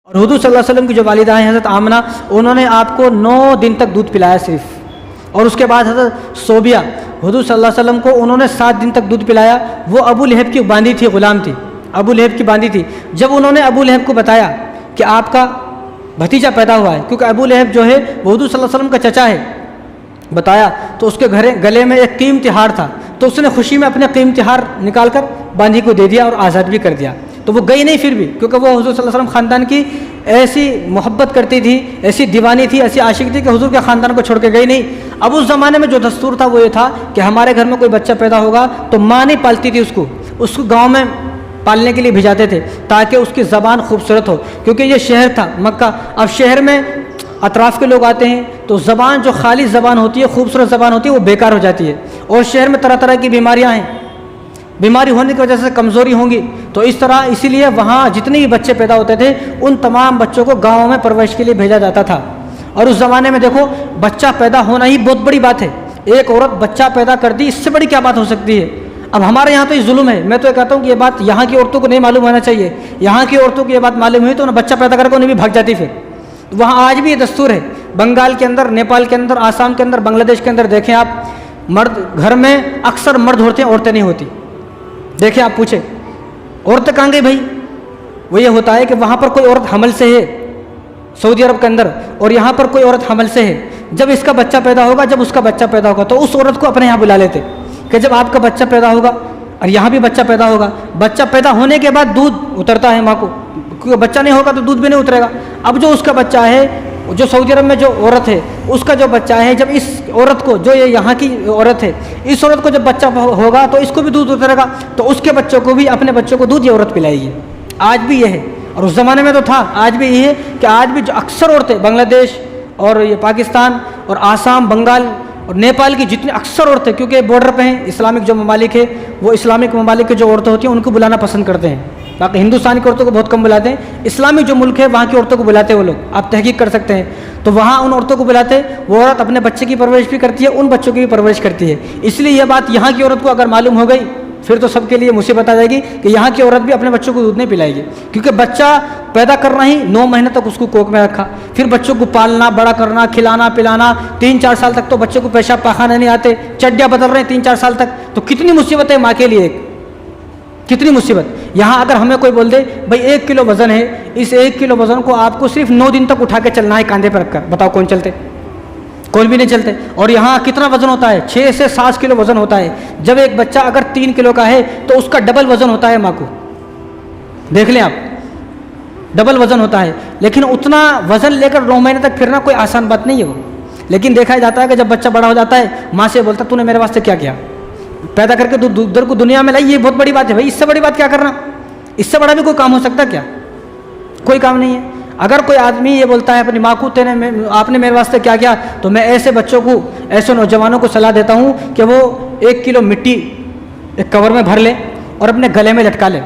اور حضور صلی اللہ علیہ وسلم کی جو والدہ ہیں حضرت آمنہ، انہوں نے آپ کو 9 دن تک دودھ پلایا صرف، اور اس کے بعد حضرت صوبیہ حضور صلی اللہ علیہ وسلم کو انہوں نے 7 دن تک دودھ پلایا. وہ ابو لہب کی باندھی تھی، غلام تھی، ابو لہب کی باندھی تھی. جب انہوں نے ابو لہب کو بتایا کہ آپ کا بھتیجا پیدا ہوا ہے، کیونکہ ابو لہب جو ہے وہ حضور صلی اللہ علیہ وسلم کا چچا ہے، بتایا تو اس کے گلے میں ایک قیمتی ہار تھا، تو اس نے خوشی میں اپنے قیمتی ہار نکال کر باندھی کو دے دیا اور آزاد بھی کر دیا. تو وہ گئی نہیں پھر بھی، کیونکہ وہ حضور صلی اللہ علیہ وسلم خاندان کی ایسی محبت کرتی تھی، ایسی دیوانی تھی، ایسی عاشق تھی کہ حضور کے خاندان کو چھوڑ کے گئی نہیں. اب اس زمانے میں جو دستور تھا وہ یہ تھا کہ ہمارے گھر میں کوئی بچہ پیدا ہوگا تو ماں نہیں پالتی تھی، اس کو گاؤں میں پالنے کے لیے بھیجاتے تھے تاکہ اس کی زبان خوبصورت ہو، کیونکہ یہ شہر تھا مکہ. اب شہر میں اطراف کے لوگ آتے ہیں تو زبان جو خالص زبان ہوتی ہے، خوبصورت زبان ہوتی ہے، وہ بیکار ہو جاتی ہے. اور شہر میں طرح طرح کی بیماریاں ہیں، بیماری ہونے کی وجہ سے کمزوری ہوں گی، تو اسی لیے وہاں جتنے بھی بچے پیدا ہوتے تھے ان تمام بچوں کو گاؤں میں پرورش کے لیے بھیجا جاتا تھا. اور اس زمانے میں دیکھو بچہ پیدا ہونا ہی بہت بڑی بات ہے. ایک عورت بچہ پیدا کر دی، اس سے بڑی کیا بات ہو سکتی ہے. اب ہمارے یہاں تو یہ ظلم ہے. میں تو یہ کہتا ہوں کہ یہ بات یہاں کی عورتوں کو نہیں معلوم ہونا چاہیے. یہاں کی عورتوں کو یہ بات معلوم ہوئی تو انہیں بچہ پیدا کر کے انہیں بھی بھاگ جاتی. پھر وہاں آج بھی یہ دستور ہے، بنگال کے اندر، نیپال کے اندر، آسام کے اندر، بنگلہ دیش کے اندر دیکھیں آپ، مرد گھر میں اکثر مرد ہوتے ہیں، عورتیں نہیں ہوتی. دیکھیں آپ پوچھیں عورتیں کہاں گئی بھائی. وہ یہ ہوتا ہے کہ وہاں پر کوئی عورت حمل سے ہے سعودی عرب کے اندر، اور یہاں پر کوئی عورت حمل سے ہے. جب اس کا بچہ پیدا ہوگا، جب اس کا بچہ پیدا ہوگا تو اس عورت کو اپنے یہاں بلا لیتے کہ جب آپ کا بچہ پیدا ہوگا اور یہاں بھی بچہ پیدا ہوگا. بچہ پیدا ہونے کے بعد دودھ اترتا ہے ماں کو، کیونکہ بچہ نہیں ہوگا تو دودھ بھی نہیں اترے گا. اب جو اس کا بچہ ہے، جو سعودی عرب میں جو عورت ہے اس کا جو بچہ ہے، جب اس عورت کو، جو یہ یہاں کی عورت ہے، اس عورت کو جب بچہ ہوگا تو اس کو بھی دودھ اترے گا، تو اس کے بچوں کو بھی، اپنے بچوں کو دودھ یہ عورت پلائے گی. آج بھی یہ ہے، اور اس زمانے میں تو تھا، آج بھی یہ ہے کہ آج بھی جو اکثر عورتیں بنگلہ دیش اور یہ پاکستان اور آسام، بنگال اور نیپال کی جتنی اکثر عورتیں، کیونکہ بارڈر پہ ہیں، اسلامک جو ممالک ہے وہ اسلامک ممالک کے جو عورتیں ہوتی ہیں ان کو بلانا پسند کرتے ہیں. باقی ہندوستان کی عورتوں کو بہت کم بلاتے ہیں. اسلامک جو ملک ہے وہاں کی عورتوں کو بلاتے ہیں وہ لوگ، آپ تحقیق کر سکتے ہیں. تو وہاں ان عورتوں کو بلاتے، وہ عورت اپنے بچے کی پرورش بھی کرتی ہے، ان بچوں کی بھی پرورش کرتی ہے. اس لیے یہ بات یہاں کی عورت کو اگر معلوم ہو گئی پھر تو سب کے لیے مصیبت آ جائے گی کہ یہاں کی عورت بھی اپنے بچوں کو دودھ نہیں پلائے گی. کیونکہ بچہ پیدا کرنا ہی 9 مہینے تک اس کو کوکھ میں رکھا، پھر بچوں کو پالنا، بڑا کرنا، کھلانا پلانا، 3-4 سال تک تو بچے کو پیشاب پاخانہ نہیں آتے، چڈیاں بدل رہے ہیں 3-4 سال تک. تو کتنی مصیبت ہے ماں کے لیے، کتنی مصیبت. یہاں اگر ہمیں کوئی بول دے بھائی 1 کلو وزن ہے، اس 1 کلو وزن کو آپ کو صرف 9 دن تک اٹھا کے چلنا ہے کاندھے پر رکھ کر، بتاؤ کون چلتے؟ کوئی بھی نہیں چلتے. اور یہاں کتنا وزن ہوتا ہے؟ 6 سے 7 کلو وزن ہوتا ہے. جب ایک بچہ اگر 3 کلو کا ہے تو اس کا ڈبل وزن ہوتا ہے ماں کو. دیکھ لیں آپ، ڈبل وزن ہوتا ہے. لیکن اتنا وزن لے کر 9 مہینے تک پھرنا کوئی آسان بات نہیں ہے وہ. لیکن دیکھا جاتا ہے کہ جب بچہ بڑا ہو جاتا ہے ماں سے بولتا تو نے میرے واسطے کیا کیا، پیدا کر کے در کو دنیا میں لائی، یہ بہت بڑی بات ہے بھائی. اس سے بڑی بات کیا کرنا، اس سے بڑا بھی کوئی کام ہو سکتا کیا؟ کوئی کام نہیں ہے. اگر کوئی آدمی یہ بولتا ہے اپنی ماں کو آپ نے میرے واسطے کیا کیا، تو میں ایسے بچوں کو، ایسے نوجوانوں کو صلاح دیتا ہوں کہ وہ 1 کلو مٹی ایک کور میں بھر لے اور اپنے گلے میں لٹکا لے،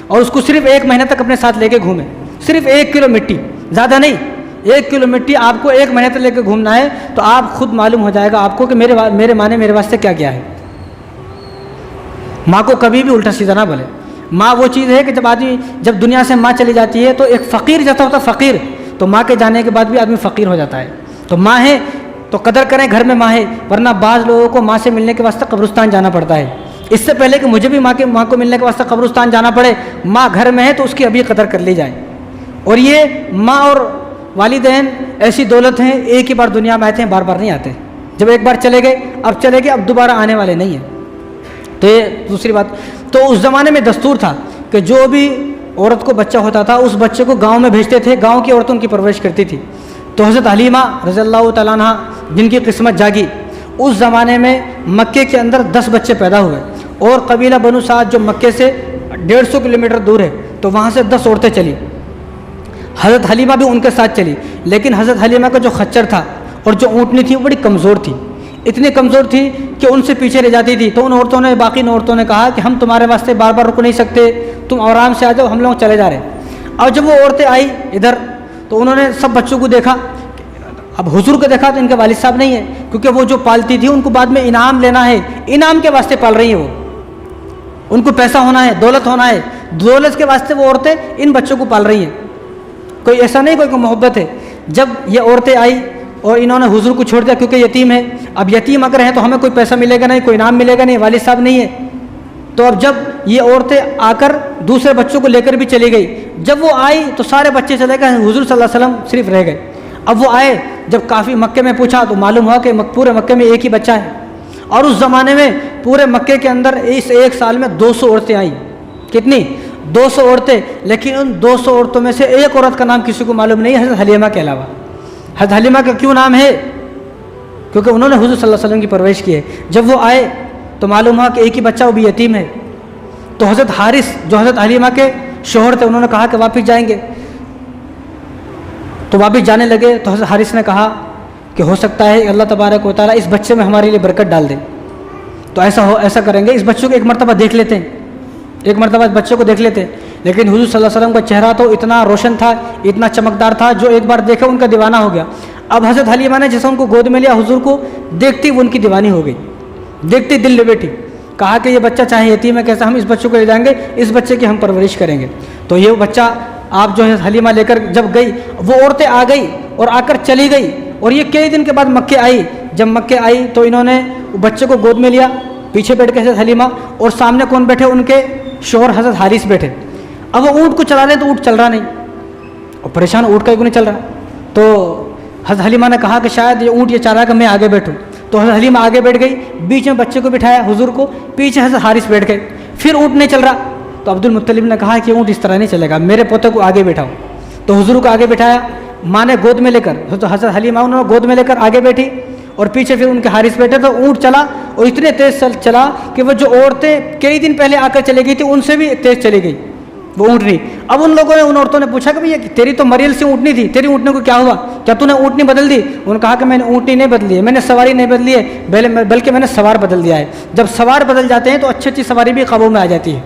اور اس کو صرف 1 مہینے تک اپنے ساتھ لے کے گھومے. صرف 1 کلو مٹی، زیادہ نہیں. 1 کلو مٹی آپ کو 1 مہینے تک لے کے گھومنا ہے، تو آپ خود معلوم ہو جائے گا آپ کو کہ میرے ماں نے میرے واسطے کیا کیا ہے. ماں کو کبھی بھی الٹا سیدھا نہ بولے. ماں وہ چیز ہے کہ جب دنیا سے ماں چلی جاتی ہے تو ایک فقیر جیسا ہوتا ہے، فقیر. تو ماں کے جانے کے بعد بھی آدمی فقیر ہو جاتا ہے. تو ماں ہے تو قدر کریں، گھر میں ماں ہے. ورنہ بعض لوگوں کو ماں سے ملنے کے واسطے قبرستان جانا پڑتا ہے. اس سے پہلے کہ مجھے بھی ماں کو ملنے کے واسطے قبرستان جانا پڑے، ماں گھر میں ہے تو اس کی ابھی قدر کر لی جائے. اور یہ ماں اور والدین ایسی دولت ہیں، ایک ہی بار دنیا میں آتے ہیں، بار بار نہیں آتے. جب ایک بار چلے گئے، اب چلے گئے، اب دوبارہ آنے والے نہیں ہیں. تو یہ دوسری بات. تو اس زمانے میں دستور تھا کہ جو بھی عورت کو بچہ ہوتا تھا اس بچے کو گاؤں میں بھیجتے تھے، گاؤں کی عورتوں کی پرورش کرتی تھی. تو حضرت حلیمہ رضی اللہ تعالیٰ عنہ جن کی قسمت جاگی، اس زمانے میں مکے کے اندر 10 بچے پیدا ہوئے، اور قبیلہ بنو سعد جو مکے سے 150 کلومیٹر دور ہے تو وہاں سے 10 عورتیں چلی. حضرت حلیمہ بھی ان کے ساتھ چلی. لیکن حضرت حلیمہ کا جو خچر تھا اور جو اونٹنی تھی وہ بڑی کمزور تھی، اتنی کمزور تھی کہ ان سے پیچھے رہ جاتی تھی. تو ان عورتوں نے، باقی عورتوں نے کہا کہ ہم تمہارے واسطے بار بار رک نہیں سکتے، تم آرام سے آ جاؤ، ہم لوگ چلے جا رہے ہیں. اور جب وہ عورتیں آئی ادھر تو انہوں نے سب بچوں کو دیکھا. اب حضور کو دیکھا تو ان کے والد صاحب نہیں ہیں، کیونکہ وہ جو پالتی تھی ان کو بعد میں انعام لینا ہے، انعام کے واسطے پال رہی ہیں. وہ ان کو پیسہ ہونا ہے، دولت ہونا ہے، دولت کے واسطے وہ عورتیں ان بچوں کو پال رہی ہیں. کوئی ایسا نہیں کوئی محبت ہے. جب یہ عورتیں آئی اور انہوں نے حضور کو چھوڑ دیا کیونکہ یتیم ہے. اب یتیم اگر ہیں تو ہمیں کوئی پیسہ ملے گا نہیں, کوئی انعام ملے گا نہیں, والد صاحب نہیں ہے. تو اب جب یہ عورتیں آ کر دوسرے بچوں کو لے کر بھی چلی گئی, جب وہ آئی تو سارے بچے چلے گئے, حضور صلی اللہ علیہ وسلم صرف رہ گئے. اب وہ آئے, جب کافی مکے میں پوچھا تو معلوم ہوا کہ پورے مکے میں ایک ہی بچہ ہے. اور اس زمانے میں پورے مکے کے اندر اس ایک سال میں 200 عورتیں آئیں. کتنی؟ 200 عورتیں. لیکن ان 200 عورتوں میں سے ایک عورت کا نام کسی کو معلوم نہیں, حضرت حلیمہ کے علاوہ. حضرت حلیمہ کا کیوں نام ہے؟ کیونکہ انہوں نے حضور صلی اللہ علیہ وسلم کی پرورش کی ہے. جب وہ آئے تو معلوم ہوا کہ ایک ہی بچہ, وہ بھی یتیم ہے. تو حضرت حارث جو حضرت حلیمہ کے شوہر تھے, انہوں نے کہا کہ واپس جائیں گے. تو واپس جانے لگے تو حضرت حارث نے کہا کہ ہو سکتا ہے اللہ تبارک و تعالیٰ اس بچے میں ہمارے لیے برکت ڈال دے. تو ایسا کریں گے, اس بچوں کو ایک مرتبہ دیکھ لیتے ہیں, ایک مرتبہ اس بچوں کو دیکھ لیتے ہیں. لیکن حضور صلی اللہ علیہ وسلم کا چہرہ تو اتنا روشن تھا, اتنا چمکدار تھا, جو ایک بار دیکھا ان کا دیوانہ ہو گیا. اب حضرت حلیمہ نے جیسے ان کو گود میں لیا, حضور کو دیکھتی وہ ان کی دیوانی ہو گئی, دیکھتی دل لے بیٹھی. کہا کہ یہ بچہ چاہے یتیم ہے کیسا, ہم اس بچوں کو لے جائیں گے, اس بچے کی ہم پرورش کریں گے. تو یہ بچہ آپ جو ہے حلیمہ لے کر جب گئی, وہ عورتیں آ گئی اور آ کر چلی گئی. اور یہ کئی دن کے بعد مکے آئی. جب مکے آئی تو انہوں نے بچے کو گود میں لیا, پیچھے بیٹھ کے حضرت حلیمہ, اور سامنے کون بیٹھے؟ ان کے شوہر حضرت حارث بیٹھے. اب وہ اونٹ کو چلا رہے تو اونٹ چل رہا نہیں, اور پریشان, اونٹ کا کیوں نہیں چل رہا. تو حضرت حلیمہ نے کہا کہ شاید یہ اونٹ یہ چاہ رہا ہے کہ میں آگے بیٹھوں. تو حضرت حلیمہ آگے بیٹھ گئی, بیچ میں بچے کو بٹھایا حضور کو, پیچھے حضرت حارث بیٹھ گئے. پھر اونٹ نہیں چل رہا. تو عبد المطلب نے کہا کہ اونٹ اس طرح نہیں چلے گا, میرے پوتے کو آگے بٹھاؤ. تو حضور کو آگے بٹھایا, ماں نے گود میں لے کر, تو حضرت حلیمہ انہوں نے گود میں لے کر آگے بیٹھی, اور پیچھے پھر ان کے حارث بیٹھے. تو اونٹ چلا, اور اتنے تیز چلا کہ وہ جو عورتیں کئی دن پہلے آ کر چلی گئی تھی ان سے بھی تیز چلی گئی وہ اونٹنی. اب ان لوگوں نے, ان عورتوں نے پوچھا کہ بھئی تیری تو مریل سے اونٹنی تھی, تیری اونٹنے کو کیا ہوا, کیا تو نے اونٹنی بدل دی؟ انہوں نے کہا کہ میں نے اونٹنی نہیں بدلی ہے, میں نے سواری نہیں بدلی ہے, بلکہ میں نے سوار بدل دیا ہے. جب سوار بدل جاتے ہیں تو اچھی اچھی سواری بھی قابو میں آ جاتی ہے.